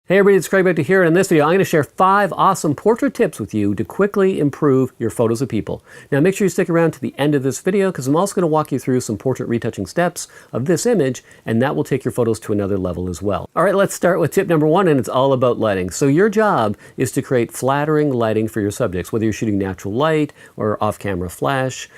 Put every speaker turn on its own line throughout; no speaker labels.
Hey everybody, it's Craig Beckta here, and in this video I'm going to share 5 awesome portrait tips with you to quickly improve your photos of people. Now make sure you stick around to the end of this video because I'm also going to walk you through some portrait retouching steps of this image, and that will take your photos to another level as well. Alright, let's start with tip number 1, and it's all about lighting. So your job is to create flattering lighting for your subjects, whether you're shooting natural light or off-camera flash.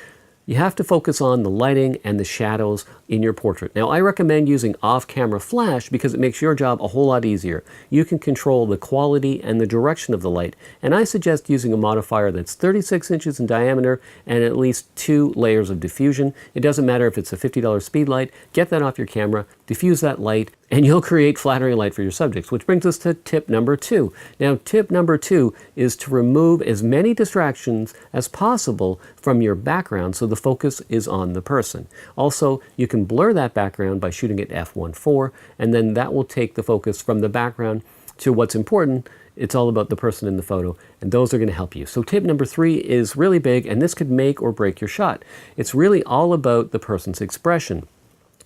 You have to focus on the lighting and the shadows in your portrait. Now, I recommend using off-camera flash because it makes your job a whole lot easier. You can control the quality and the direction of the light, and I suggest using a modifier that's 36 inches in diameter and at least 2 layers of diffusion. It doesn't matter if it's a $50 speed light. Get that off your camera, diffuse that light, and you'll create flattering light for your subjects, which brings us to tip number 2. Now, tip number 2 is to remove as many distractions as possible from your background so the focus is on the person. Also, you can blur that background by shooting at f1.4, and then that will take the focus from the background to what's important. It's all about the person in the photo, and those are going to help you. So tip number 3 is really big, and this could make or break your shot. It's really all about the person's expression.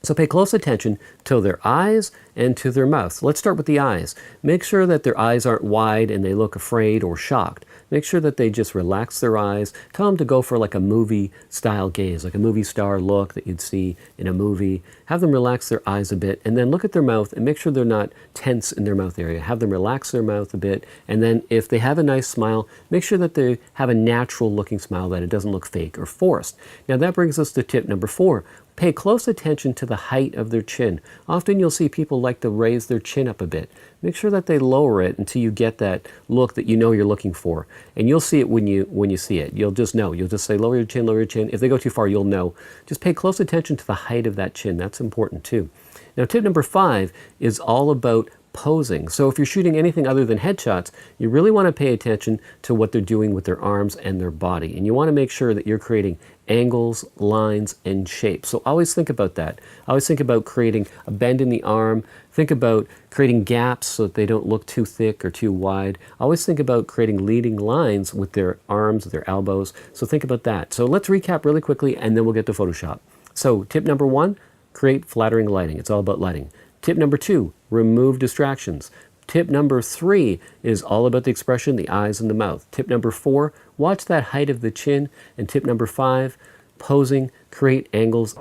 So pay close attention to their eyes and to their mouth. Let's start with the eyes. Make sure that their eyes aren't wide and they look afraid or shocked. Make sure that they just relax their eyes. Tell them to go for like a movie style gaze, like a movie star look that you'd see in a movie. Have them relax their eyes a bit, and then look at their mouth and make sure they're not tense in their mouth area. Have them relax their mouth a bit, and then if they have a nice smile, make sure that they have a natural looking smile, that it doesn't look fake or forced. Now that brings us to tip number 4. Pay close attention to the height of their chin. Often you'll see people like to raise their chin up a bit. Make sure that they lower it until you get that look that you know you're looking for. And you'll see it when you see it. You'll just know. You'll just say lower your chin, lower your chin. If they go too far, you'll know. Just pay close attention to the height of that chin. That's important too. Now tip number 5 is all about posing. So if you're shooting anything other than headshots, you really want to pay attention to what they're doing with their arms and their body. And you want to make sure that you're creating angles, lines, and shapes. So always think about that. Always think about creating a bend in the arm. Think about creating gaps so that they don't look too thick or too wide. Always think about creating leading lines with their arms, their elbows. So think about that. So let's recap really quickly, and then we'll get to Photoshop. So tip number 1, create flattering lighting. It's all about lighting. Tip number 2, remove distractions. Tip number 3 is all about the expression, the eyes and the mouth. Tip number 4, watch that height of the chin. And tip number 5, posing, create angles.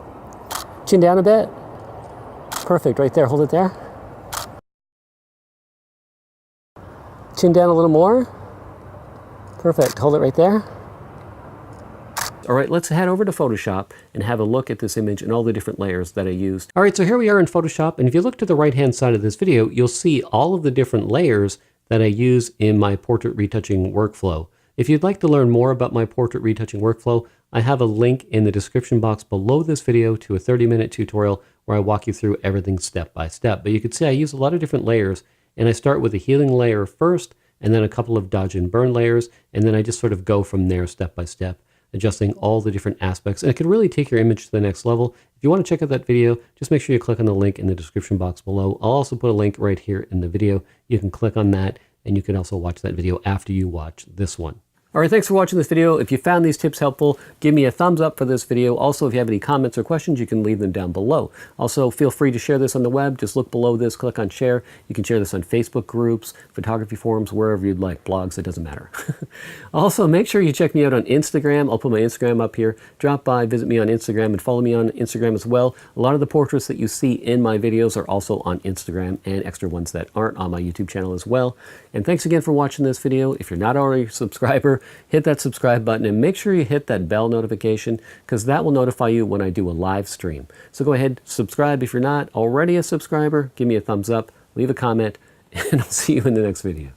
Chin down a bit. Perfect, right there, hold it there. Chin down a little more. Perfect, hold it right there. All right, let's head over to Photoshop and have a look at this image and all the different layers that I used. All right, so here we are in Photoshop, and if you look to the right-hand side of this video, you'll see all of the different layers that I use in my portrait retouching workflow. If you'd like to learn more about my portrait retouching workflow, I have a link in the description box below this video to a 30-minute tutorial where I walk you through everything step by step. But you can see I use a lot of different layers, and I start with a healing layer first, and then a couple of dodge and burn layers, and then I just sort of go from there step by step, adjusting all the different aspects. And it can really take your image to the next level. If you want to check out that video, just make sure you click on the link in the description box below. I'll also put a link right here in the video. You can click on that, and you can also watch that video after you watch this one. All right, thanks for watching this video. If you found these tips helpful, give me a thumbs up for this video. Also, if you have any comments or questions, you can leave them down below. Also, feel free to share this on the web. Just look below this, click on share. You can share this on Facebook groups, photography forums, wherever you'd like, blogs, it doesn't matter. Also, make sure you check me out on Instagram. I'll put my Instagram up here. Drop by, visit me on Instagram, and follow me on Instagram as well. A lot of the portraits that you see in my videos are also on Instagram, and extra ones that aren't on my YouTube channel as well. And thanks again for watching this video. If you're not already a subscriber, hit that subscribe button and make sure you hit that bell notification, because that will notify you when I do a live stream. So go ahead, subscribe if you're not already a subscriber. Give me a thumbs up, leave a comment, and I'll see you in the next video.